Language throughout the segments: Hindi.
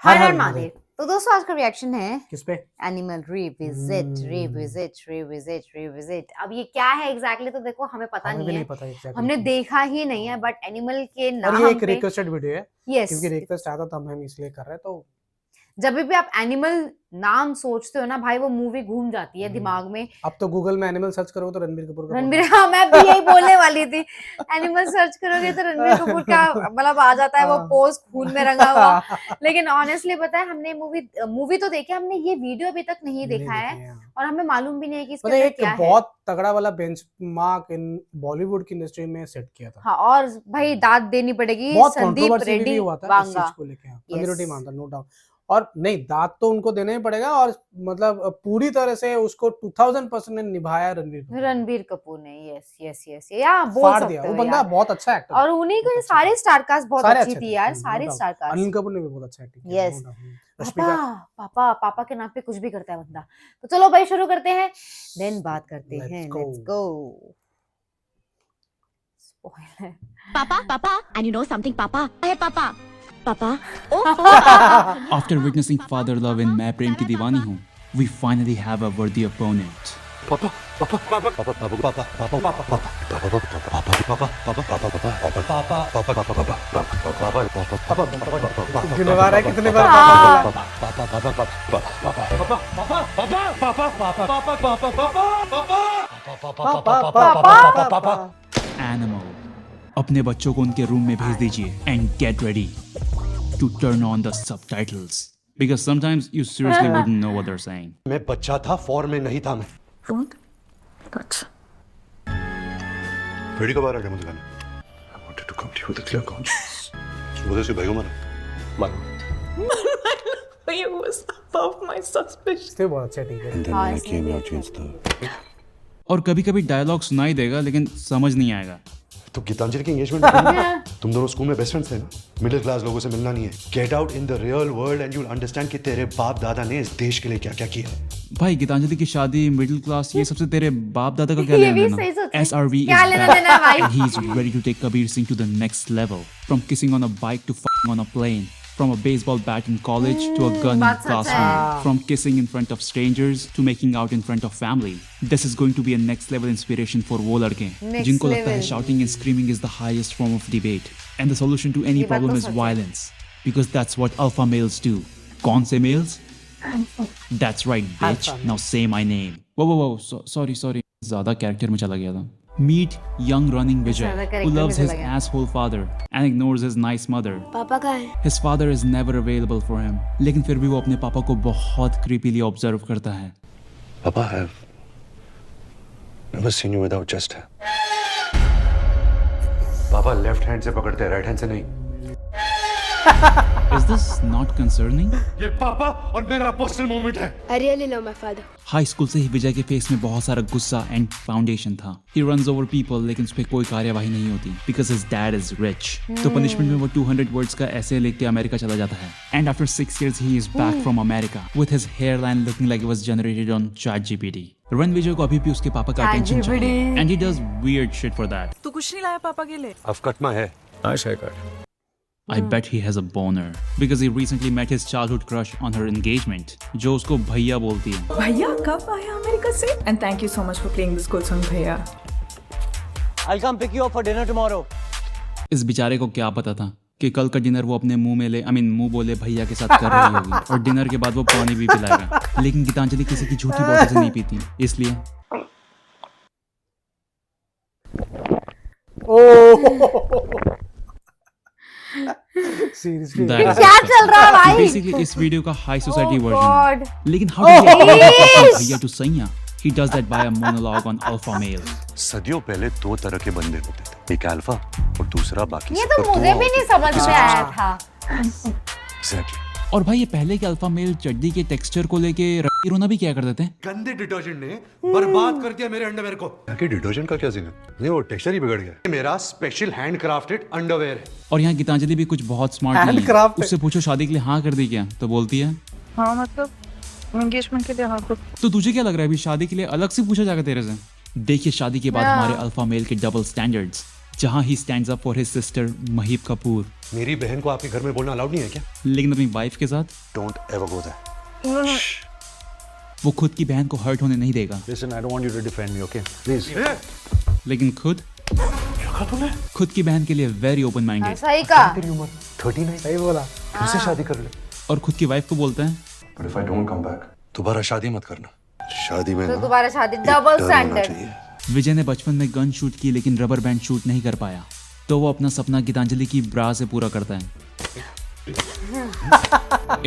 हर हर महादेव। तो दोस्तों आज का रिएक्शन है किस पे? Animal revisit. अब ये क्या है एग्जैक्टली तो देखो हमें पता हमें नहीं है, पता exactly हमने देखा ही नहीं है, बट एनिमल के नाम और ये एक पे रिक्वेस्टेड वीडियो है। यस, क्योंकि रिक्वेस्ट आता तो हम इसलिए कर रहे हैं। तो जब भी आप एनिमल नाम सोचते हो ना भाई, वो मूवी घूम जाती है दिमाग में। अब तो गूगल में एनिमल सर्च करोगे तो रणबीर कपूर का रणबीर, हाँ मैं भी यही बोलने वाली थी, एनिमल सर्च करोगे तो रणबीर कपूर का मतलब आ जाता है वो पोज खून में रंगा हुआ। लेकिन ऑनेस्टली पता है, हमने मूवी तो देखी, हमने ये वीडियो अभी तक नहीं देखा है और हमें मालूम भी नहीं है कि इसके अंदर क्या है। बहुत तगड़ा वाला बेंचमार्क इन बॉलीवुड की इंडस्ट्री में सेट किया था। हाँ, और भाई दाद देनी पड़ेगी संदीप रेड्डी हुआ था इस चीज को लेके। कम्युनिटी मानता, नो डाउट। और नहीं, दाद तो उनको देना ही पड़ेगा, और मतलब पूरी तरह से उसको 2000% ने निभाया रणबीर कपूर ने। यस या बोल फाड़ सकते दिया। हो वो बंदा यार, बहुत अच्छा एक्टर, और उन्हीं के सारे स्टार कास्ट बहुत अच्छी थी यार, सारे no star cast. Anil Kapoor ने भी बहुत अच्छा एक्टिंग किया। यस, पापा के नाम पे कुछ भी करता है बंदा। तो चलो भाई शुरू करते हैं, देन बात करते हैं। Let's go. Papa, and you know something, Papa? Hey, Papa. After witnessing father love in मैं प्रेम की दीवानी हूँ, we finally have a worthy opponent. कितने बार है, कितने बार Animal. अपने बच्चों को उनके रूम में भेज दीजिए and get ready to turn on the subtitles because sometimes you seriously wouldn't know what they're saying. मैं बच्चा था, फॉर्म में नहीं था मैं। अच्छा। बेटी कब आ रहा है मुझे गाने? I wanted to come to you with a clear conscience. उधर से भाईगो मारो। It was above my suspicion. बहुत अच्छा ठीक है। And then when I came out, changed the. और कभी-कभी डायलॉग सुनाई देगा लेकिन समझ नहीं आएगा। तो गीतांजलि की एंगेजमेंट तुम दोनों स्कूल में बेस्ट फ्रेंड्स थे ना? मिडिल क्लास लोगों से मिलना नहीं है। Get out in the real world and you will understand कि तेरे बाप दादा ने इस देश के लिए क्या क्या किया। भाई गीतांजलि की शादी, मिडिल क्लास, ये सबसे तेरे बाप दादा का क्या लेना देना? SRV is back and he is ready to take Kabir Singh to the next level. From kissing on a bike to f***ing on a plane. From a baseball bat in college to a gun in classroom. From kissing in front of strangers to making out in front of family. This is going to be a next level inspiration for वो लड़के जिनको लगता है shouting and screaming is the highest form of debate and the solution to any problem is violence because that's what alpha males do. कौन से males? That's right, bitch. Now say my name. Whoa. Sorry. ज़्यादा character में चला गया था. Meet young running Vijay, who loves his asshole father and ignores his nice mother. पापा कहाँ है? His father is never available for him, लेकिन फिर भी वो अपने पापा को बहुत creepily observe करता है. Papa, I've never seen you without chest hair. पापा लेफ्ट हैंड से पकड़ते हैं, राइट हैंड से नहीं। Is this not concerning? ये पापा और मेरा पर्सनल मोमेंट है। I really love my father. High school से ही विजय के फेस में बहुत सारा गुस्सा एंड फाउंडेशन था. He runs over people लेकिन उस पे कोई कार्यवाही नहीं होती because his dad is rich. तो पनिशमेंट में वो 200 वर्ड्स का ऐसे लिख के अमेरिका चला जाता है. And after 6 years he is back from America with his hairline looking like it was generated on ChatGPT. Rannvijay को अभी भी उसके पापा का अटेंशन चाहिए and he does weird shit for that. तू कुछ नहीं लाया पापा के लिए? I've cut my hair. Nice haircut. I bet he has a boner because he recently met his childhood crush on her engagement, जो उसको भैया बोलती है. भैया कब आया अमेरिका से? And thank you so much for playing this good song, भैया. I'll come pick you up for dinner tomorrow. इस बेचारे को क्या पता था कि कल का डिनर वो अपने मुंह बोले भैया के साथ कर रही होगी और डिनर के बाद वो पानी भी पिलाएगा. लेकिन गीतांजलि किसी की झूठी बॉटल से नहीं पीती, इसलिए Seriously. क्या चल रहा है भाई? Basically इस वीडियो का हाई सोसाइटी वर्जन. लेकिन how did he भैया to सैया? He does that by a monologue on alpha male. सदियों पहले दो तरह के बंदे होते थे, एक अल्फा और दूसरा बाकी. ये तो मुझे भी नहीं समझ में आया था. Exactly. और भाई ये पहले के अल्फा मेल चड्डी के टेक्सचर को लेके रोना भी क्या कर देते हैं. गंदे डिटर्जेंट ने बर्बाद कर दिया मेरे अंडरवेयर को. कि डिटर्जेंट का क्या सीन है? नहीं, वो टेक्सचर ही बिगड़ गया. मेरा स्पेशल हैंडक्राफ्टेड अंडरवेयर है. और यहाँ गीतांजलि भी कुछ बहुत स्मार्ट नहीं है. उससे पूछो शादी के लिए हाँ कर दी क्या, तो बोलती है हाँ मतलब एंगेजमेंट के लिए हाँ कर. तो तुझे क्या लग रहा है अभी शादी के लिए अलग से पूछा जाएगा तेरे से? देखिए शादी के बाद हमारे अल्फा मेल के डबल स्टैंडर्ड्स, जहां he stands up for his sister Mahip Kapoor मेरी बहन को आपके घर में बोलना अलाउड नहीं है क्या? लेकिन अपनी वाइफ के साथ डोंट एवर गो देयर। वो खुद की बहन को हर्ट होने नहीं देगा। Listen, I don't want you to defend me, okay? Please. लेकिन खुद की बहन के लिए वेरी ओपन माइंडेड, सही कहा। तेरी उम्र 39, सही बोला। फिर से शादी कर ले। और खुद की वाइफ को बोलता है but if I don't come back, दोबारा शादी मत करना। शादी में तो ना दोबारा शादी, एक डबल डर होना स्टैंडर्ड। चाहिए। विजय ने बचपन में गन शूट की लेकिन रबर बैंड शूट नहीं कर पाया, तो वो अपना सपना गीतांजलि की ब्रा से पूरा करता है।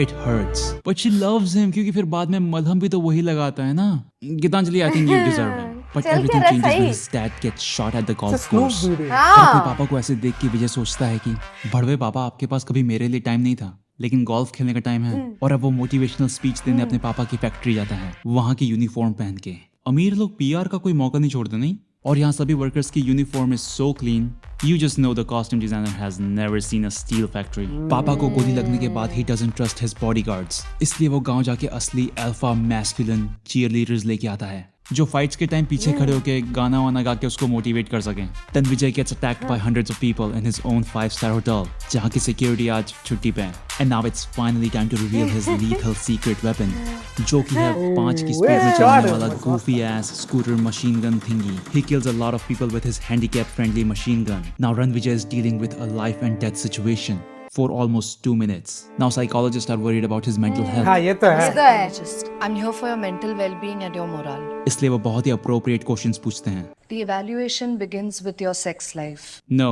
It hurts, but she loves him क्योंकि फिर बाद में मलहम भी तो वही लगाता है ना। Geetanjali, I think you deserve him. But चल everything क्या changes when सही। his dad gets shot at the golf snoop course. Video. और अपने हाँ पापा को ऐसे देख के विजय सोचता है कि बड़वे पापा, आपके पास कभी मेरे लिए टाइम नहीं था, लेकिन गोल्फ खेलने का टाइम है। और अब वो मोटिवेशनल स्पीच देने अपने पापा की फैक्ट्री जाता है, वहाँ की यूनिफॉर्म पहन के। अमीर लोग पीआर का कोई मौका नहीं छोड़ते, नहीं? और यहाँ सभी वर्कर्स की uniform is so clean, you just know the costume designer has never seen a steel factory. पापा को गोली लगने के बाद he doesn't trust his bodyguards, इसलिए वो गांव जाके असली अल्फा मैस्कुलिन चीयरलीडर्स लेके आता है, जो फाइट्स के टाइम पीछे खड़े होके गाना वाना गा के उसको मोटिवेट कर सकें। Then Vijay gets attacked by hundreds of people in his own 5-star hotel, जहाँ की सिक्योरिटी आज छुट्टी पे है। And now it's finally time to reveal his lethal secret weapon, जो कि है 5 की स्पीड में चलने वाला goofy ass scooter machine gun thingy. He kills a lot of people with his handicap friendly machine gun. Now Ranvijay is dealing with a life and death situation for almost 2 minutes. Now psychologists are worried about his mental health. हाँ ये तो है। ये तो है। I'm here for your mental well-being and your morale. इसलिए वो बहुत ही appropriate questions पूछते हैं। The evaluation begins with your sex life. No,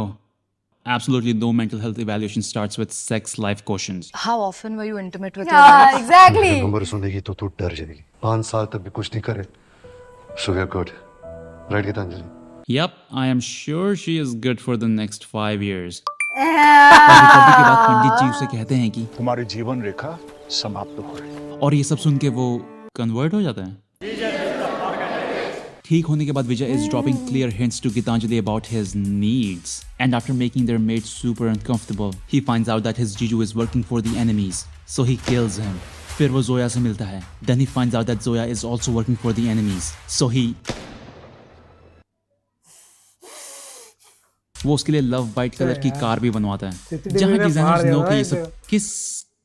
absolutely no mental health evaluation starts with sex life questions. How often were you intimate with your हाँ wife? एग्जैक्टली। नंबर सुनेगी तो तू डर जाएगी। 5 साल तक भी कुछ नहीं करे, so we are good, right Geetanjali? Yep, I am sure she is good for the next 5 years. Recovery के बाद पंडित जी उसे कहते हैं कि तुम्हारी जीवन रेखा समाप्त हो रही है। और ये सब सुन के वो कन्वर्ट हो जाता है। ठीक होने के बाद विजय is dropping clear hints to Gitanjali about his needs, and after making their mate super uncomfortable, he finds out that his Jiju is working for the enemies, so he kills him. फिर वो जोया से मिलता है, then he finds out that Zoya is also working for the enemies, so he वो उसके लिए लव वाइट कलर की कार भी बनवाता है, जहाँ डिजाइनर्स नो कि ये सब किस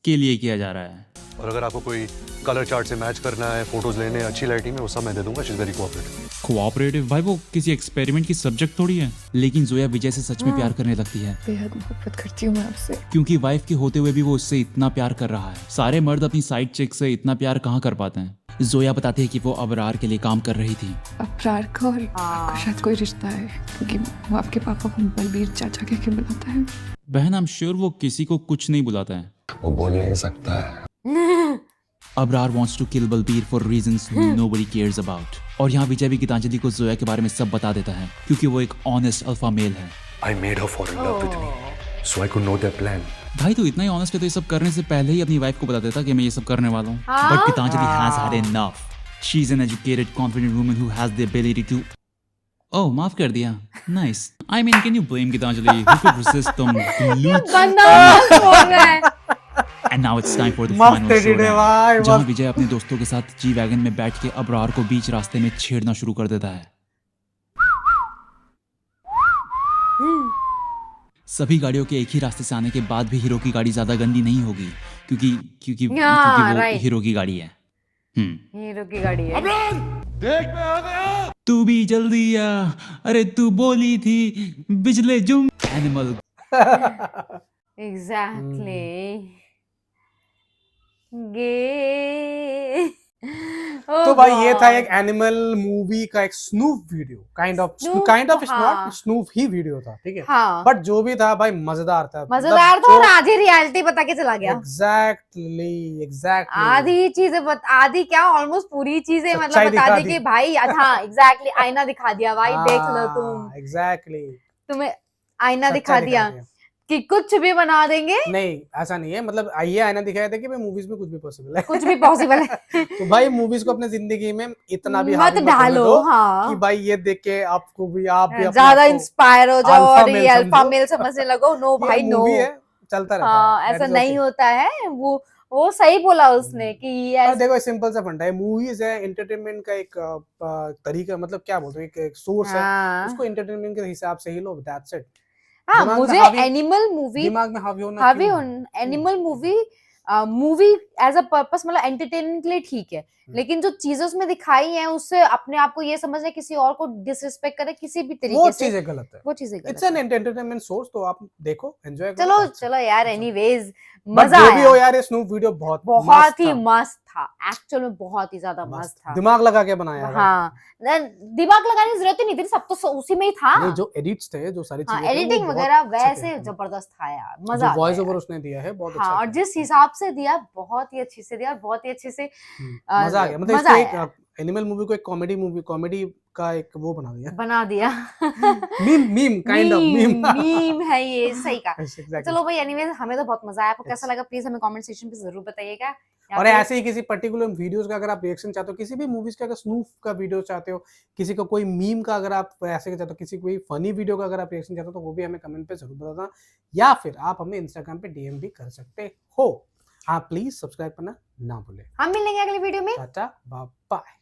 के लिए किया जा रहा है। और अगर आपको कोई कलर चार्ट से मैच करना है, फोटोज लेने, अच्छी लाइटिंग में, वो सब मैं दे दूंगा। She is very cooperative. Cooperative भाई, वो किसी एक्सपेरिमेंट की सब्जेक्ट थोड़ी है। लेकिन जोया विजय से सच में प्यार करने लगती है, बेहद मोहब्बत करती हूँ मैं आपसे। क्योंकि वाइफ के होते हुए भी वो उससे इतना प्यार कर रहा है। सारे मर्द अपनी साइड चिक से इतना प्यार कहाँ कर पाते हैं। जोया बताती है कि वो अबरार के लिए काम कर रही थी। अबरार का और आपका शायद कोई रिश्ता है, क्योंकि वो आपके पापा को बलबीर चाचा कह के बुलाता है। बहन, आई एम श्योर वो किसी को कुछ नहीं बुलाता है। वो बोल नहीं सकता है। Abrar wants to kill Balbir for reasons nobody cares about. और यहाँ विजय भी गीतांजलि को जोया के बारे में सब बता देता है, क्योंकि वो एक ऑनेस्ट अल्फा मेल है। I made her fall in love with me, so I could know their plan. भाई तो इतना ही ऑनेस्ट है तो ये सब करने से पहले ही अपनी वाइफ को बता देता कि मैं ये सब करने वाला हूँ। But Geetanjali has had enough. She is an educated, confident woman who has the ability to. Oh, माफ कर दिया। Nice. I mean, can you blame Gitanjali? Who could resist them? And now it's time for the final showdown, जहाँ विजय अपने दोस्तों के साथ जी वैगन में बैठ के अबरार को बीच रास्ते में छेड़ना शुरू कर देता है। सभी गाड़ियों के एक ही रास्ते से आने के बाद भी हीरो की गाड़ी ज्यादा गंदी नहीं होगी, क्योंकि वो हीरो की गाड़ी है। हीरो की गाड़ी है। तू भी जल्दी आ, अरे तू बोली थी बिजले जुम एनिमल। एग्जैक्टली। गे तो भाई ये था एक एनिमल मूवी का एक snuff video, kind of it's not snuff ही वीडियो था, ठीक है। हाँ। बट जो भी था भाई मजेदार था, मजेदार था और आधी रियलिटी बता के चला गया। एग्जैक्टली आधी चीजें आधी क्या ऑलमोस्ट पूरी चीजें मतलब बता दी कि भाई हाँ एग्जैक्टली आईना दिखा दिया भाई, देख लो तुम। एग्जैक्टली तुम्हें आईना दिखा दिया कि कुछ भी बना देंगे। नहीं ऐसा नहीं है, मतलब ये आईना दिखाया था कि भाई मूवीज में कुछ भी पॉसिबल है। कुछ भी पॉसिबल है। तो भाई मूवीज को अपने जिंदगी में इतना भी मत डालो, हाँ। कि भाई ये देख के आपको भी आप भी ज्यादा इंस्पायर हो जाओ और ये अल्फा मेल समझने लगो। नो भाई नो, चलता रहता है, ऐसा नहीं होता है। वो सही बोला उसने कि देखो सिंपल सा फंडा है, मूवीज है एंटरटेनमेंट का एक तरीका, मतलब क्या बोलते हैं, एक सोर्स है, उसको एंटरटेनमेंट के हिसाब से ही लो, दैट्स इट। हाँ दिमाग में मुझे हावी- एनिमल मूवी दिमाग में हावी होना हावी क्यों? On Animal movie as a purpose मतलब एंटरटेनमेंट के लिए ठीक है, लेकिन जो चीजें उसमें दिखाई हैं उससे अपने आप को ये समझना किसी और को डिसरिस्पेक्ट करे किसी भी वो तरीके से, चीजें गलत है। वो चीजें इट्स गलत एन है। एंटरटेनमेंट सोर्स, तो आप देखो, एंजॉय करो। चलो that's it. चलो यार, That's all. एनीवेज बट मजा जो भी हो आया, यार, ये स्नूप वीडियो बहुत बहुत ही था। मस्त था, एक्चुअल में बहुत ही ज्यादा मस्त था। दिमाग लगा के बनाया है। हाँ दिमाग लगाने की जरूरत ही नहीं थी, सब तो उसी में ही था। नहीं, जो एडिट्स थे, जो सारी हाँ चीजें थी, वो एडिटिंग बहुत वगैरह अच्छे थे। वैसे जबरदस्त था यार, मजा जो आ वॉइस गया ओवर यार। उसने दिया है बहुत हाँ अच्छा और था। जिस हिसाब से दिया बहुत ही अच्छे से दिया और बहुत ही अच्छे से मजा आ गया, मतलब मजा इसको आया। एक एनिमल मूवी को एक कॉमेडी का एक वो बना दिया। मीम काइंड ऑफ मीम है ये, सही कहा। Exactly. चलो भाई एनीवेज हमें तो बहुत मजा आया, आपको कैसा लगा प्लीज हमें कमेंट सेक्शन पे जरूर बताइएगा। या और फिर- ऐसे ही किसी पर्टिकुलर वीडियोस का अगर आप रिएक्शन चाहते हो, किसी भी मूवीज का, अगर स्नूफ का वीडियो चाहते हो, किसी का कोई मीम का अगर आप ऐसे चाहते हो, किसी कोई फनी वीडियो का अगर आप रिएक्शन चाहते हो, तो वो भी हमें कमेंट पे जरूर बताना, या फिर आप हमें इंस्टाग्राम पे डीएम भी कर सकते हो। हाँ प्लीज सब्सक्राइब करना ना भूलें। हम मिलेंगे अगले वीडियो में। Tata bye bye.